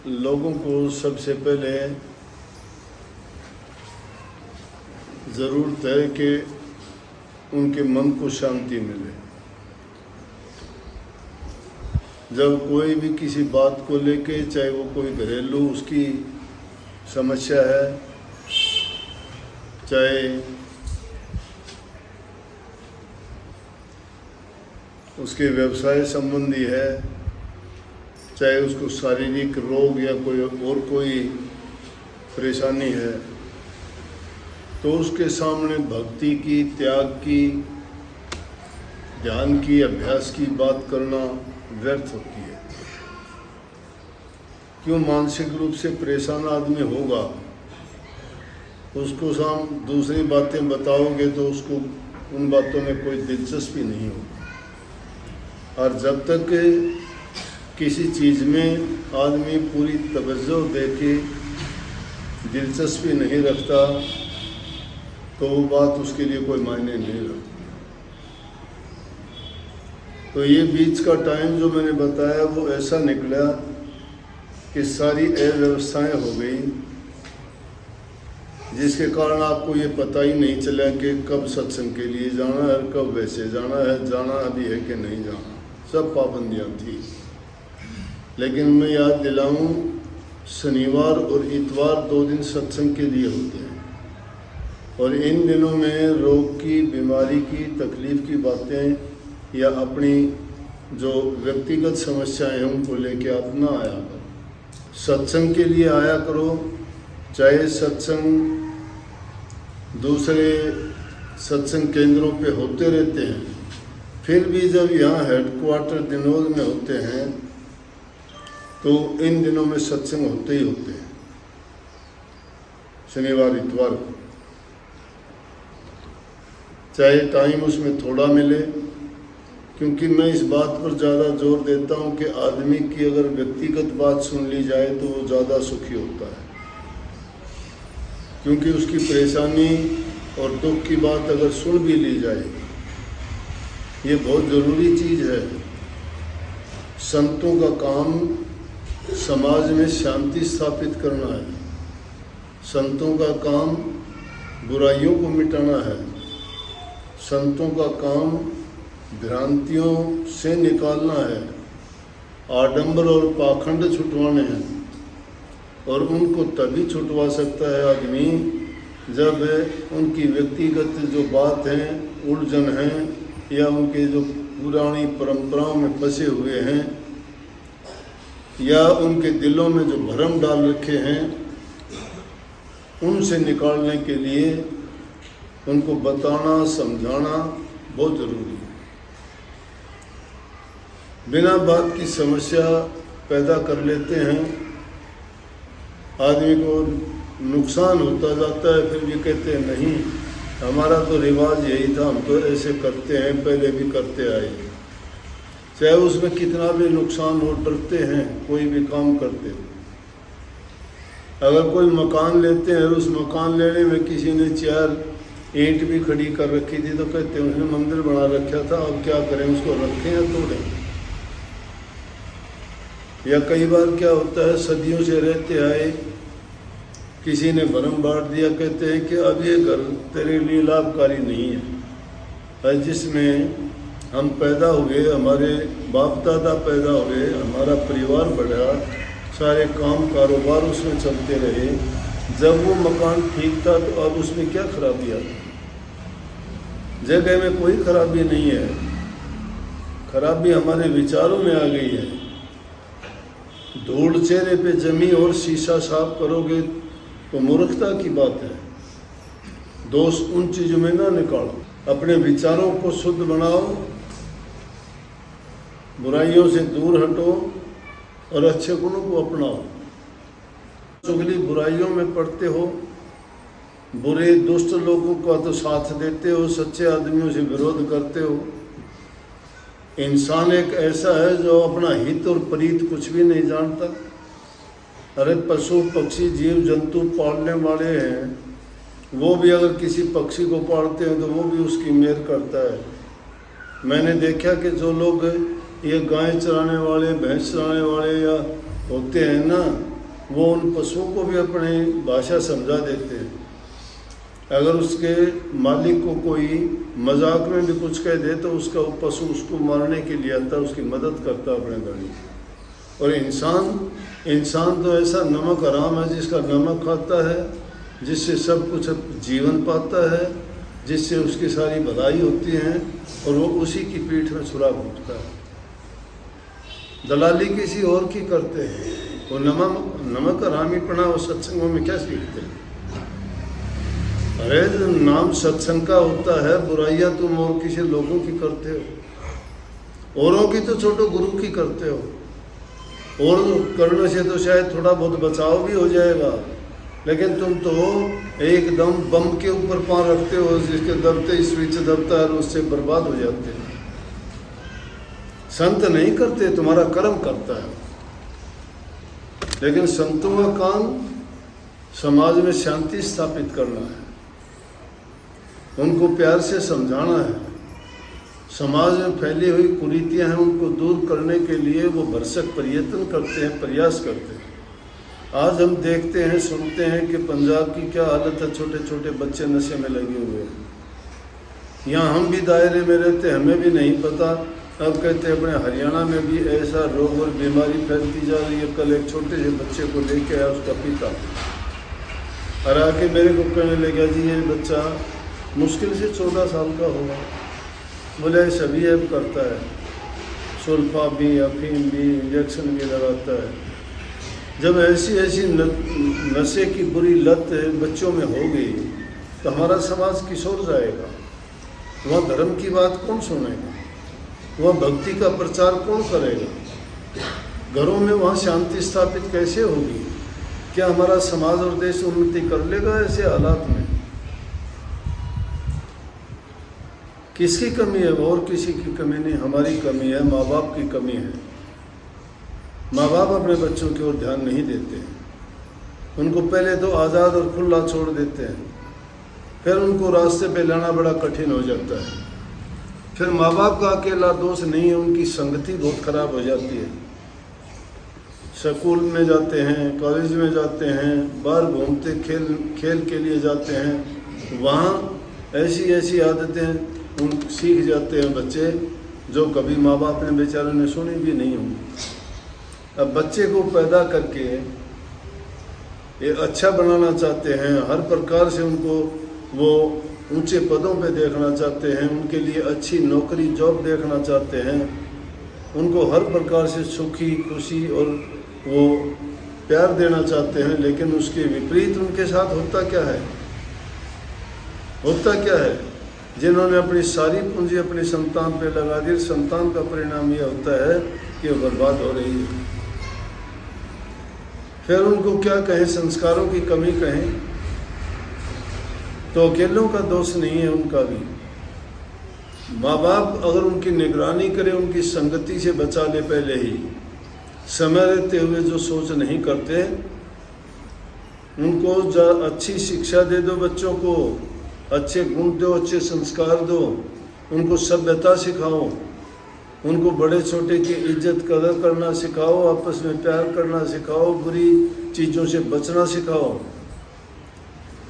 लोगों को सबसे पहले ज़रूरत है कि उनके मन को शांति मिले। जब कोई भी किसी बात को लेके, चाहे वो कोई घरेलू उसकी समस्या है, चाहे उसके व्यवसाय संबंधी है, चाहे उसको शारीरिक रोग या कोई परेशानी है, तो उसके सामने भक्ति की, त्याग की, ध्यान की, अभ्यास की बात करना व्यर्थ होती है। क्यों? मानसिक रूप से परेशान आदमी होगा, उसको दूसरी बातें बताओगे तो उसको उन बातों में कोई दिलचस्पी नहीं होगी। और जब तक किसी चीज़ में आदमी पूरी तवज्जो देके दिलचस्पी नहीं रखता तो वो बात उसके लिए कोई मायने नहीं रखती। तो ये बीच का टाइम जो मैंने बताया वो ऐसा निकला कि सारी अव्यवस्थाएं हो गई, जिसके कारण आपको ये पता ही नहीं चला कि कब सत्संग के लिए जाना है, कब वैसे जाना है, जाना अभी है कि नहीं जाना। सब पाबंदियां थी। लेकिन मैं याद दिलाऊं, शनिवार और इतवार 2 दिन सत्संग के लिए होते हैं, और इन दिनों में रोग की, बीमारी की, तकलीफ की बातें या अपनी जो व्यक्तिगत समस्याएं हैं उनको लेके आप ना आया करो। सत्संग के लिए आया करो। चाहे सत्संग दूसरे सत्संग केंद्रों पे होते रहते हैं, फिर भी जब यहाँ हेडक्वार्टर दिनोद में होते हैं तो इन दिनों में सत्संग होते ही होते हैं, शनिवार इतवार को। चाहे टाइम उसमें थोड़ा मिले, क्योंकि मैं इस बात पर ज़्यादा जोर देता हूँ कि आदमी की अगर व्यक्तिगत बात सुन ली जाए तो वो ज़्यादा सुखी होता है। क्योंकि उसकी परेशानी और दुख की बात अगर सुन भी ली जाए, ये बहुत ज़रूरी चीज़ है। संतों का काम समाज में शांति स्थापित करना है। संतों का काम बुराइयों को मिटाना है। संतों का काम भ्रांतियों से निकालना है, आडंबर और पाखंड छुटवाने हैं। और उनको तभी छुटवा सकता है आदमी जब उनकी व्यक्तिगत जो बात हैं, उलझन हैं, या उनके जो पुरानी परंपराओं में फंसे हुए हैं, या उनके दिलों में जो भ्रम डाल रखे हैं, उनसे निकालने के लिए उनको बताना, समझाना बहुत ज़रूरी है। बिना बात की समस्या पैदा कर लेते हैं, आदमी को नुकसान होता जाता है, फिर भी कहते हैं नहीं, हमारा तो रिवाज यही था, हम तो ऐसे करते हैं, पहले भी करते आए। चाहे उसमें कितना भी नुकसान हो, डरते हैं कोई भी काम करते हैं। अगर कोई मकान लेते हैं और उस मकान लेने में किसी ने 4 ईंट भी खड़ी कर रखी थी तो कहते हैं उसने मंदिर बना रखा था, अब क्या करें, उसको रखें या तोड़ें। या कई बार क्या होता है, सदियों से रहते आए, किसी ने भरम बांट दिया, कहते हैं कि अब ये घर तेरे लिए लाभकारी नहीं है। जिसमें हम पैदा हुए, हमारे बाप दादा पैदा हुए, हमारा परिवार बढ़ा, सारे काम कारोबार उसमें चलते रहे, जब वो मकान ठीक था तो अब उसमें क्या खराबी आ गई? जगह में कोई खराबी नहीं है, खराबी हमारे विचारों में आ गई है। धूल चेहरे पे जमी और शीशा साफ करोगे तो मूर्खता की बात है। दोष उन चीज़ों में ना निकालो, अपने विचारों को शुद्ध बनाओ, बुराइयों से दूर हटो और अच्छे गुणों को अपनाओ। चुगली बुराइयों में पड़ते हो, बुरे दुष्ट लोगों का तो साथ देते हो, सच्चे आदमियों से विरोध करते हो। इंसान एक ऐसा है जो अपना हित और परीत कुछ भी नहीं जानता। अरे पशु पक्षी जीव जंतु पालने वाले हैं, वो भी अगर किसी पक्षी को पालते हैं तो वो भी उसकी मेहर करता है। मैंने देखा कि जो लोग ये गाय चराने वाले, भैंस चराने वाले या होते हैं ना, वो उन पशुओं को भी अपनी भाषा समझा देते हैं। अगर उसके मालिक को कोई मजाक में भी कुछ कह दे तो उसका वो पशु उसको मारने के लिए आता है, उसकी मदद करता है अपने गाड़ी। और इंसान तो ऐसा नमक हराम है जिसका नमक खाता है, जिससे सब कुछ जीवन पाता है, जिससे उसकी सारी भलाई होती है, और वो उसी की पीठ में छुरा घूंटता है। दलाली किसी और की करते हैं। वो नमक हरामीपना वो सत्संगों में क्या सीखते हैं? अरे नाम सत्संग का होता है, बुराइयां तुम और किसी लोगों की करते हो, औरों की तो छोटो गुरु की करते हो। और करने से तो शायद थोड़ा बहुत बचाव भी हो जाएगा, लेकिन तुम तो एकदम बम के ऊपर पाँव रखते हो, जिसके दबते स्विच दबता है उससे बर्बाद हो जाते हैं। संत नहीं करते, तुम्हारा कर्म करता है। लेकिन संतों का काम समाज में शांति स्थापित करना है, उनको प्यार से समझाना है। समाज में फैली हुई कुरीतियां हैं, उनको दूर करने के लिए वो भरसक प्रयत्न करते हैं, प्रयास करते हैं। आज हम देखते हैं, सुनते हैं कि पंजाब की क्या हालत है, छोटे छोटे बच्चे नशे में लगे हुए हैं। यहाँ हम भी दायरे में रहते, हमें भी नहीं पता। अब कहते हैं अपने हरियाणा में भी ऐसा रोग और बीमारी फैलती जा रही है। कल एक छोटे से बच्चे को लेके आया उसका पिता, और आके मेरे को कहने लगा, जी ये बच्चा मुश्किल से 14 साल का होगा। बोले सभी ऐप करता है, सुल्फा भी, अफीम भी, इंजेक्शन भी लगाता है। जब ऐसी नशे की बुरी लत बच्चों में हो गई तो हमारा समाज किस ओर जाएगा? वहाँ धर्म की बात कौन सुनेगा? वहाँ भक्ति का प्रचार कौन करेगा? घरों में वहाँ शांति स्थापित कैसे होगी? क्या हमारा समाज और देश उन्नति कर लेगा ऐसे हालात में? किसकी कमी है? और किसी की कमी नहीं, हमारी कमी है, माँ बाप की कमी है। माँ बाप अपने बच्चों की ओर ध्यान नहीं देते हैं। उनको पहले तो आज़ाद और खुला छोड़ देते हैं, फिर उनको रास्ते पे लाना बड़ा कठिन हो जाता है। फिर माँ बाप का अकेला दोष नहीं है, उनकी संगति बहुत खराब हो जाती है। स्कूल में जाते हैं, कॉलेज में जाते हैं, बाहर घूमते खेल के लिए जाते हैं, वहाँ ऐसी आदतें उन सीख जाते हैं बच्चे, जो कभी माँ बाप ने बेचारों ने सुनी भी नहीं होंगी। अब बच्चे को पैदा करके ये अच्छा बनाना चाहते हैं, हर प्रकार से उनको वो ऊंचे पदों पे देखना चाहते हैं, उनके लिए अच्छी नौकरी जॉब देखना चाहते हैं, उनको हर प्रकार से सुखी खुशी और वो प्यार देना चाहते हैं। लेकिन उसके विपरीत उनके साथ होता क्या है? जिन्होंने अपनी सारी पूंजी अपनी संतान पे लगा दी, संतान का परिणाम यह होता है कि वो बर्बाद हो रही है। फिर उनको क्या कहें? संस्कारों की कमी कहें तो अकेलों का दोष नहीं है, उनका भी। माँ बाप अगर उनकी निगरानी करे, उनकी संगति से बचा ले, पहले ही समय रहते हुए जो सोच नहीं करते, उनको अच्छी शिक्षा दे दो, बच्चों को अच्छे गुण दो, अच्छे संस्कार दो, उनको सभ्यता सिखाओ, उनको बड़े छोटे की इज्जत कदर करना सिखाओ, आपस में प्यार करना सिखाओ, बुरी चीज़ों से बचना सिखाओ।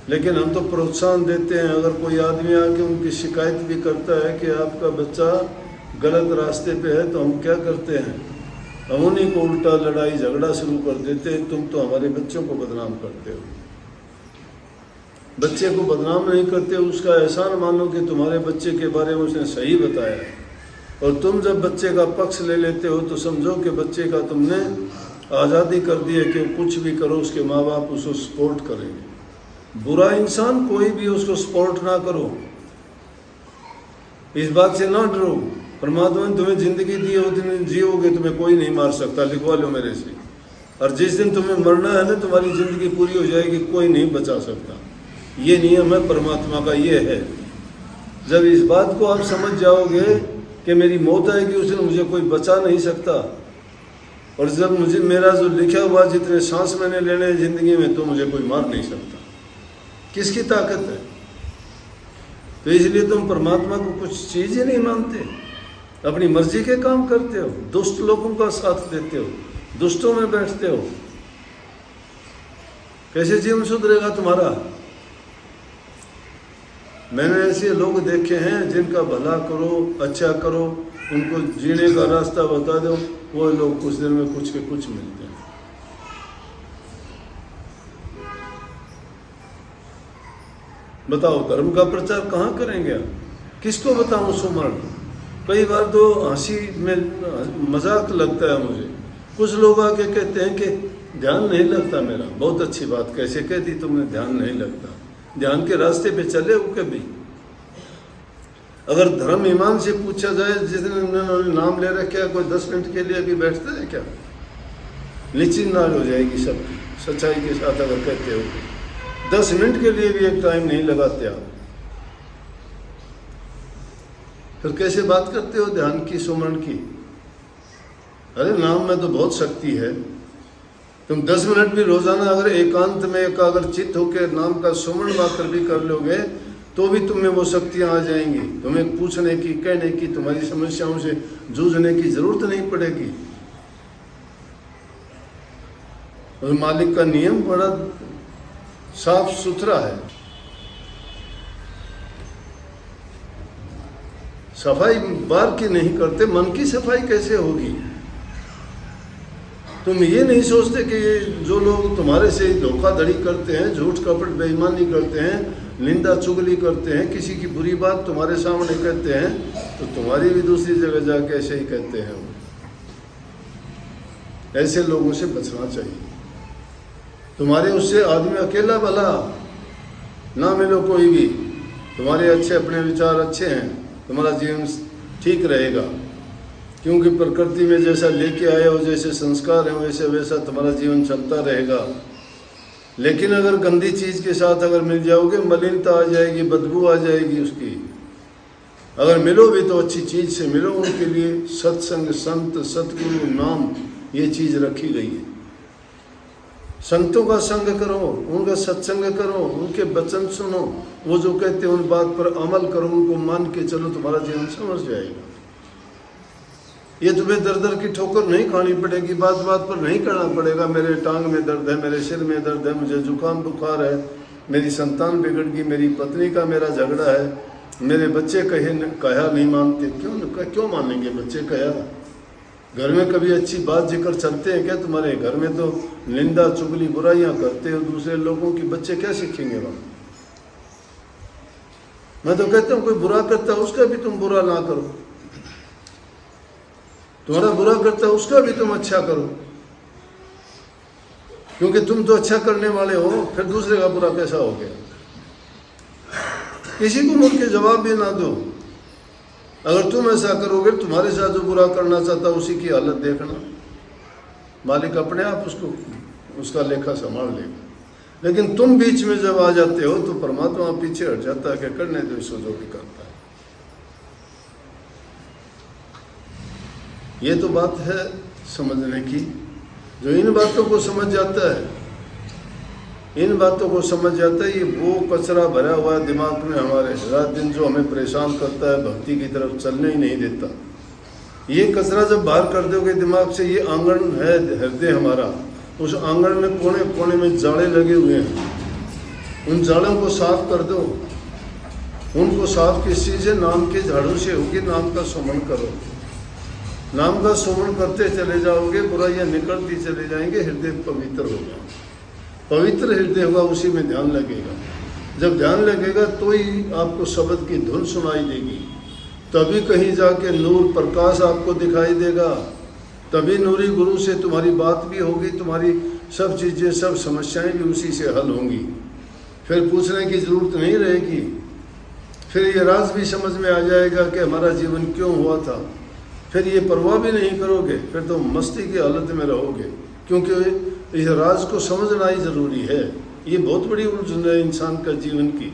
लेकिन हम तो प्रोत्साहन देते हैं। अगर कोई आदमी आके उनकी शिकायत भी करता है कि आपका बच्चा गलत रास्ते पे है, तो हम क्या करते हैं? हम उन्हीं को उल्टा लड़ाई झगड़ा शुरू कर देते हैं, तुम तो हमारे बच्चों को बदनाम करते हो। बच्चे को बदनाम नहीं करते, उसका एहसान मानो कि तुम्हारे बच्चे के बारे में उसने सही बताया। और तुम जब बच्चे का पक्ष ले लेते हो तो समझो कि बच्चे का तुमने आज़ादी कर दी है कि कुछ भी करो, उसके माँ बाप उसको सपोर्ट करेंगे। बुरा इंसान कोई भी उसको सपोर्ट ना करो, इस बात से ना डरो। परमात्मा ने तुम्हें जिंदगी दी हो, तुम जियोगे, तुम्हें कोई नहीं मार सकता, लिखवा लो मेरे से। और जिस दिन तुम्हें मरना है ना, तुम्हारी ज़िंदगी पूरी हो जाएगी, कोई नहीं बचा सकता। ये नियम है परमात्मा का, ये है। जब इस बात को आप समझ जाओगे कि मेरी मौत आएगी, उस दिन मुझे कोई बचा नहीं सकता, और जब मुझे मेरा जो लिखा हुआ जितने सांस मैंने लेने ज़िंदगी में, तो मुझे कोई मार नहीं सकता। किसकी ताकत है? तो इसलिए तुम परमात्मा को कुछ चीज़ ही नहीं मानते, अपनी मर्जी के काम करते हो, दुष्ट लोगों का साथ देते हो, दुष्टों में बैठते हो। कैसे जीवन सुधरेगा तुम्हारा? मैंने ऐसे लोग देखे हैं जिनका भला करो, अच्छा करो, उनको जीने का रास्ता बता दो, वो लोग कुछ दिन में कुछ के कुछ मिलते हैं। बताओ धर्म का प्रचार कहाँ करेंगे आप? किसको बताऊं सुमरण? कई बार तो हंसी में मजाक लगता है मुझे। कुछ लोग आके कहते हैं कि ध्यान नहीं लगता मेरा। बहुत अच्छी बात, कैसे कह दी तुमने ध्यान नहीं लगता? ध्यान के रास्ते पे चले हो कभी? अगर धर्म ईमान से पूछा जाए, जिसने उन्होंने नाम ले रखा है, कोई 10 मिनट के लिए भी बैठता है क्या? निश्चित नाल हो जाएगी सबकी। सच्चाई के साथ अगर कहते हो 10 मिनट के लिए भी एक टाइम नहीं लगाते आप, फिर कैसे बात करते हो ध्यान की, सुमरण की? अरे नाम में तो बहुत शक्ति है। तुम 10 मिनट भी रोजाना अगर एकांत में एकाग्र चित्त होकर नाम का सुमरण मात्र भी कर लोगे तो भी तुम्हें वो शक्तियां आ जाएंगी। तुम्हें पूछने की, कहने की, तुम्हारी समस्याओं से जूझने की जरूरत नहीं पड़ेगी। और मालिक का नियम बड़ा साफ सुथरा है। सफाई बाहर की नहीं करते, मन की सफाई कैसे होगी? तुम ये नहीं सोचते कि जो लोग तुम्हारे से धोखाधड़ी करते हैं, झूठ कपट बेईमानी करते हैं, निंदा चुगली करते हैं, किसी की बुरी बात तुम्हारे सामने कहते हैं, तो तुम्हारी भी दूसरी जगह जाके ऐसे ही कहते हैं। ऐसे लोगों से बचना चाहिए। तुम्हारे उससे आदमी अकेला भला ना मिलो कोई भी, तुम्हारे अच्छे अपने विचार अच्छे हैं, तुम्हारा जीवन ठीक रहेगा। क्योंकि प्रकृति में जैसा लेके आए हो, जैसे संस्कार है, वैसे वैसा तुम्हारा जीवन चलता रहेगा। लेकिन अगर गंदी चीज़ के साथ अगर मिल जाओगे, मलिनता आ जाएगी, बदबू आ जाएगी उसकी। अगर मिलो भी तो अच्छी चीज़ से मिलो। उनके लिए सत्संग, संत, सतगुरु, नाम, ये चीज़ रखी गई है। संतों का संग करो, उनका सत्संग करो, उनके वचन सुनो, वो जो कहते हैं उन बात पर अमल करो, उनको मान के चलो, तुम्हारा जीवन समझ जाएगा। ये तुम्हें दर दर की ठोकर नहीं खानी पड़ेगी, बात बात पर नहीं करना पड़ेगा। मेरे टांग में दर्द है, मेरे सिर में दर्द है, मुझे जुकाम बुखार है, मेरी संतान बिगड़ गई, मेरी पत्नी का मेरा झगड़ा है, मेरे बच्चे कहा नहीं मानते। क्यों मानेंगे बच्चे कहा? घर में कभी अच्छी बात जिक्र चलते हैं क्या तुम्हारे? घर में तो निंदा चुगली बुराइयां करते हो दूसरे लोगों की, बच्चे क्या सीखेंगे वहां? मैं तो कहता हूं कोई बुरा करता है उसका भी तुम बुरा ना करो, तुम्हारा बुरा करता है उसका भी तुम अच्छा करो, क्योंकि तुम तो अच्छा करने वाले हो, फिर दूसरे का बुरा कैसा हो गया? किसी को मुड़ के जवाब भी ना दो। अगर तुम ऐसा करोगे, तुम्हारे साथ जो बुरा करना चाहता उसी की हालत देखना, मालिक अपने आप उसका लेखा संभाल लेगा। लेकिन तुम बीच में जब आ जाते हो तो परमात्मा पीछे हट जाता है कि करने दो इसको जो भी करता है। ये तो बात है समझने की। जो इन बातों को समझ जाता है, इन बातों को समझ जाता है, ये वो कचरा भरा हुआ है दिमाग में हमारे, रात दिन जो हमें परेशान करता है, भक्ति की तरफ चलने ही नहीं देता। ये कचरा जब बाहर कर दोगे दिमाग से, ये आंगन है हृदय हमारा, उस आंगन में कोने कोने में जाड़े लगे हुए हैं, उन जाड़ों को साफ कर दो। उनको साफ किस चीज़ से? नाम के झाड़ू से होगी। नाम का सुमन करो, नाम का सुमन करते चले जाओगे, बुराइयां निकलती चले जाएंगे, हृदय पवित्र होगा। पवित्र हृदय होगा, उसी में ध्यान लगेगा। जब ध्यान लगेगा तो ही आपको शब्द की धुन सुनाई देगी, तभी कहीं जाके नूर प्रकाश आपको दिखाई देगा, तभी नूरी गुरु से तुम्हारी बात भी होगी, तुम्हारी सब चीज़ें, सब समस्याएं भी उसी से हल होंगी। फिर पूछने की जरूरत नहीं रहेगी। फिर ये राज भी समझ में आ जाएगा कि हमारा जीवन क्यों हुआ था। फिर ये परवाह भी नहीं करोगे, फिर तो मस्ती की हालत में रहोगे, क्योंकि इस राज को समझना ही जरूरी है। ये बहुत बड़ी उलझन है इंसान का जीवन की।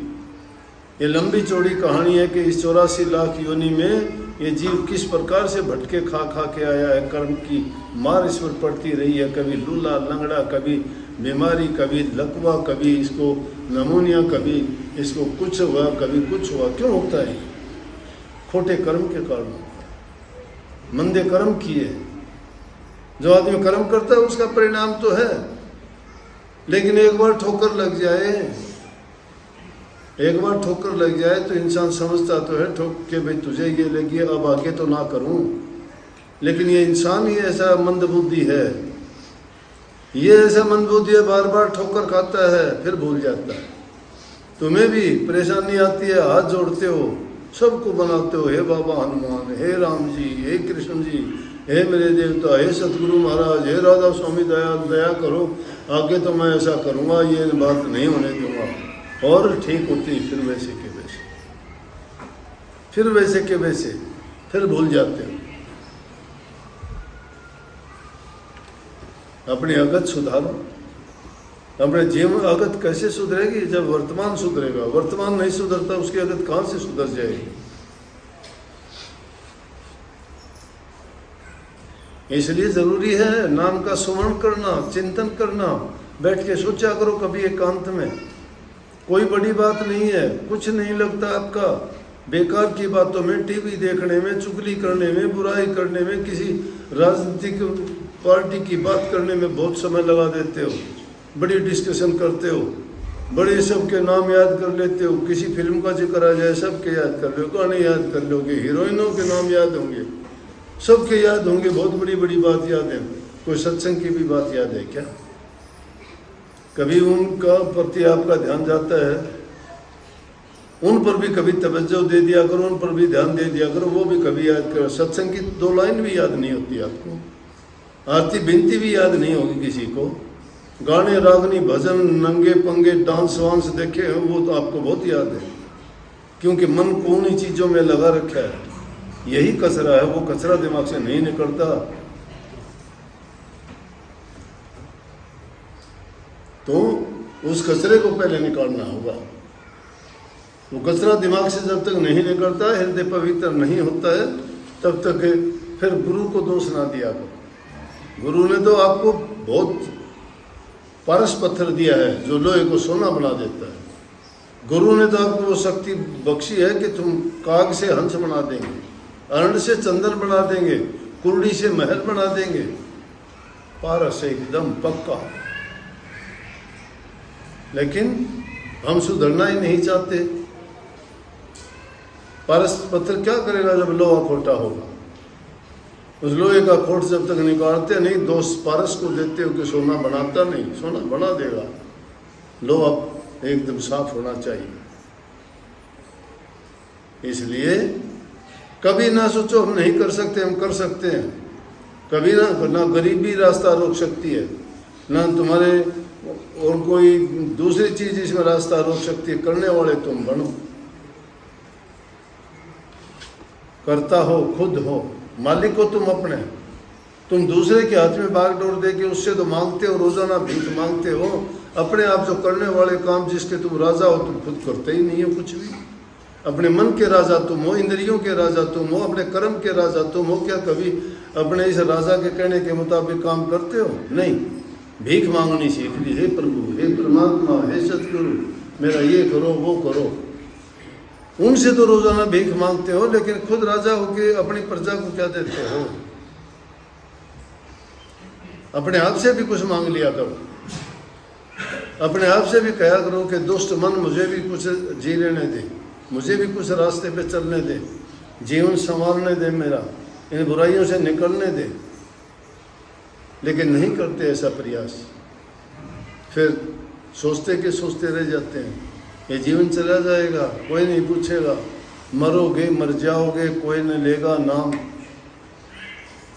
ये लंबी चौड़ी कहानी है कि इस 84 लाख योनि में ये जीव किस प्रकार से भटके खा खा के आया है। कर्म की मार इस पर पड़ती रही है, कभी लूला लंगड़ा, कभी बीमारी, कभी लकवा, कभी इसको नमूनिया, कभी इसको कुछ हुआ, कभी कुछ हुआ। क्यों होता है? खोटे कर्म के कारण, मंदे कर्म किए। जो आदमी कर्म करता है उसका परिणाम तो है। लेकिन एक बार ठोकर लग जाए तो इंसान समझता तो है ठोक के भाई तुझे ये लगी है, अब आगे तो ना करूं। लेकिन ये इंसान ही ऐसा मंदबुद्धि है, बार बार ठोकर खाता है, फिर भूल जाता है। तुम्हें भी परेशानी आती है, हाथ जोड़ते हो, सबको बनाते हो, हे बाबा हनुमान, हे राम जी, हे कृष्ण जी, हे मेरे देवता, हे सतगुरु महाराज, हे राधा स्वामी दया करो, आगे तो मैं ऐसा करूँगा, ये बात नहीं होने दूंगा। और ठीक होती फिर वैसे के वैसे फिर भूल जाते हो। अपनी अगत सुधारो। अपने जीवन अगत कैसे सुधरेगी? जब वर्तमान सुधरेगा। वर्तमान नहीं सुधरता, उसकी अगत कहां से सुधर जाएगी? इसलिए जरूरी है नाम का स्मरण करना, चिंतन करना। बैठ के सोचा करो कभी एकांत में। कोई बड़ी बात नहीं है, कुछ नहीं लगता आपका। बेकार की बातों में, टीवी देखने में, चुगली करने में, बुराई करने में, किसी राजनीतिक पार्टी की बात करने में बहुत समय लगा देते हो। बड़ी डिस्कशन करते हो, बड़े सबके नाम याद कर लेते हो। किसी फिल्म का जिक्र आ जाए सबके याद कर लो, गाने याद कर लोगे, हीरोइनों के नाम याद होंगे, सबके याद होंगे, बहुत बड़ी बड़ी बात याद है। कोई सत्संग की भी बात याद है क्या? कभी उनका प्रति आपका ध्यान जाता है? उन पर भी कभी तवज्जो दे दिया करो, उन पर भी ध्यान दे दिया करो, वो भी कभी याद करो। सत्संग की 2 लाइन भी याद नहीं होती आपको, आरती बिनती भी याद नहीं होगी किसी को। गाने, रागनी, भजन, नंगे पंगे, डांस वांस देखे हैं वो तो आपको बहुत याद है, क्योंकि मन को उन्हीं चीज़ों में लगा रखा है। यही कचरा है, वो कचरा दिमाग से नहीं निकलता। तो उस कचरे को पहले निकालना होगा। वो कचरा दिमाग से जब तक नहीं निकलता, हृदय पवित्र नहीं होता है, तब तक फिर गुरु को दोष ना दिया करो। गुरु ने तो आपको बहुत पारस पत्थर दिया है जो लोहे को सोना बना देता है। गुरु ने तो आपको वो शक्ति बख्शी है कि तुम काग से हंस बना देंगे, अरण से चंदन बना देंगे, कुर्डी से महल बना देंगे। पारस एकदम पक्का। लेकिन हम सुधरना ही नहीं चाहते। पारस पत्थर क्या करेगा जब लोहा खोटा होगा? उस लोहे का खोट जब तक निकालते नहीं, दोष पारस को देते हो कि सोना बनाता नहीं, सोना बना देगा। लोहा एकदम साफ होना चाहिए। इसलिए कभी ना सोचो हम नहीं कर सकते, हम कर सकते हैं। कभी ना गरीबी रास्ता रोक सकती है, ना तुम्हारे और कोई दूसरी चीज इसमें रास्ता रोक सकती है। करने वाले तुम बनो, करता हो, खुद हो, मालिक हो तुम अपने। तुम दूसरे के हाथ में बागडोर दे के उससे तो मांगते हो, रोजाना भीख मांगते हो। अपने आप जो करने वाले काम जिसके तुम राजा हो, तुम खुद करते ही नहीं हो कुछ भी। अपने मन के राजा तुम हो, इंद्रियों के राजा तुम हो, अपने कर्म के राजा तुम हो। क्या कभी अपने इस राजा के कहने के मुताबिक काम करते हो? नहीं। भीख मांगनी सीख ली, हे प्रभु, हे परमात्मा, हे सतगुरु, मेरा ये करो, वो करो। उनसे तो रोजाना भीख मांगते हो, लेकिन खुद राजा होके अपनी प्रजा को क्या देते हो? अपने आप से भी कुछ मांग लिया करो। अपने आप से भी कहा करो कि दुष्ट मन मुझे भी कुछ जी लेने दे, मुझे भी कुछ रास्ते पे चलने दे, जीवन संवारने दे, मेरा इन बुराइयों से निकलने दे। लेकिन नहीं करते ऐसा प्रयास। फिर सोचते कि सोचते रह जाते हैं, ये जीवन चला जाएगा, कोई नहीं पूछेगा, मरोगे, मर जाओगे, कोई नहीं लेगा नाम।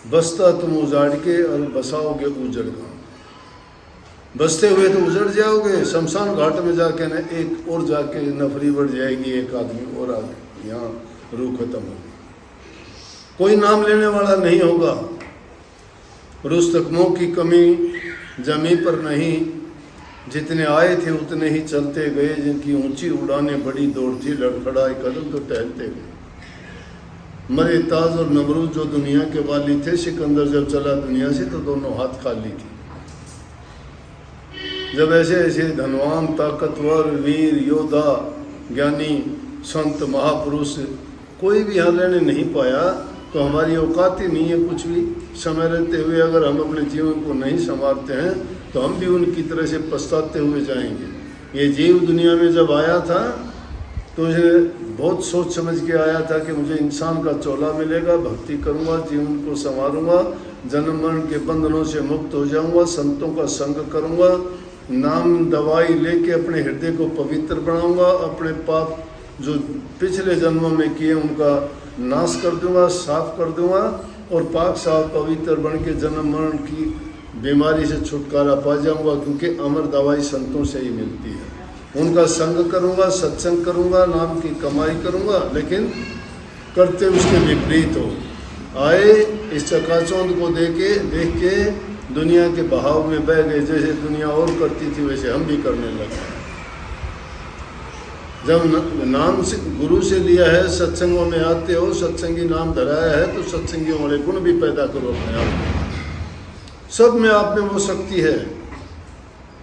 बसता तुम उजाड़ के और बसाओगे उजड़ गाँव। बसते हुए तो उजड़ जाओगे, शमशान घाट में जाके न एक और जाके नफरी बढ़ जाएगी, एक आदमी और आगे, यहाँ रूह खत्म होगी। कोई नाम लेने वाला नहीं होगा। रुस्तकमों की कमी जमी पर नहीं, जितने आए थे उतने ही चलते गए। जिनकी ऊंची उड़ाने बड़ी दौड़ थी, लड़खड़ाए कदम तो टहलते गए। मरे ताज और नमरूद जो दुनिया के वाली थे, सिकंदर जब चला दुनिया से तो दोनों हाथ खाली थी। जब ऐसे ऐसे धनवान, ताकतवर, वीर, योद्धा, ज्ञानी, संत, महापुरुष कोई भी यहाँ रहने नहीं पाया, तो हमारी औकात ही नहीं है कुछ भी। समय रहते हुए अगर हम अपने जीवन को नहीं संवारते हैं तो हम भी उनकी तरह से पछताते हुए जाएंगे। ये जीव दुनिया में जब आया था तो ये बहुत सोच समझ के आया था कि मुझे इंसान का चोला मिलेगा, भक्ति करूँगा, जीवन को संवारूंगा, जन्म मरण के बंधनों से मुक्त हो जाऊंगा, संतों का संग करूंगा, नाम दवाई लेके अपने हृदय को पवित्र बनाऊंगा, अपने पाप जो पिछले जन्मों में किए उनका नाश कर दूंगा, साफ कर दूंगा और पाक साफ पवित्र बन के जन्म मरण की बीमारी से छुटकारा पा जाऊंगा, क्योंकि अमर दवाई संतों से ही मिलती है। उनका संग करूंगा, सत्संग करूंगा, नाम की कमाई करूंगा, लेकिन करते उसके विपरीत हो। आए इस चकाचौंध को देख के दुनिया के बहाव में बह गए, जैसे दुनिया और करती थी वैसे हम भी करने लगे। जब नाम से गुरु से लिया है, सत्संगों में आते हो, सत्संगी नाम धराया है, तो सत्संगियों वाले गुण भी पैदा करो अपने आप में। सब में आप में वो शक्ति है,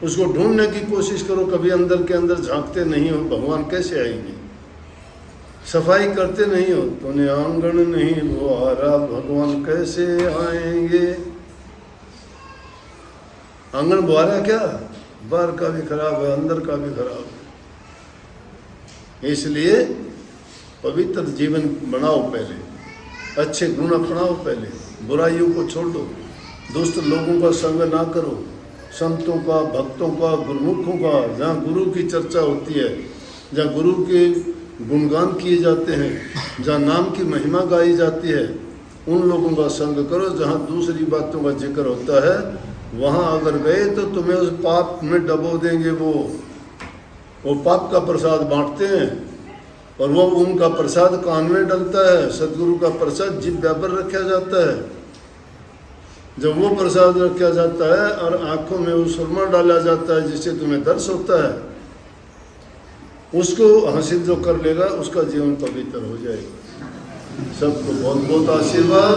उसको ढूंढने की कोशिश करो। कभी अंदर के अंदर झांकते नहीं हो, भगवान कैसे आएंगे? सफाई करते नहीं हो, तूने आंगन नहीं बुहारा, भगवान कैसे आएंगे? आंगन बुहारा क्या, बाहर का भी खराब है, अंदर का भी खराब है। इसलिए पवित्र जीवन बनाओ, पहले अच्छे गुण अपनाओ, पहले बुराइयों को छोड़ दो, दुष्ट लोगों का संग ना करो, संतों का, भक्तों का, गुरुमुखों का, जहाँ गुरु की चर्चा होती है, जहाँ गुरु के गुणगान किए जाते हैं, जहाँ नाम की महिमा गाई जाती है, उन लोगों का संग करो। जहाँ दूसरी बातों का जिक्र होता है वहाँ अगर गए तो तुम्हें उस पाप में डबो देंगे। वो पाप का प्रसाद बांटते हैं और वो उनका प्रसाद कान में डलता है। सदगुरु का प्रसाद जिह्वा पर रखा जाता है। जब वो प्रसाद रखा जाता है और आंखों में वो सुरमा डाला जाता है जिससे तुम्हें दर्श होता है, उसको हासिल जो कर लेगा उसका जीवन पवित्र हो जाएगा। सबको बहुत बहुत आशीर्वाद।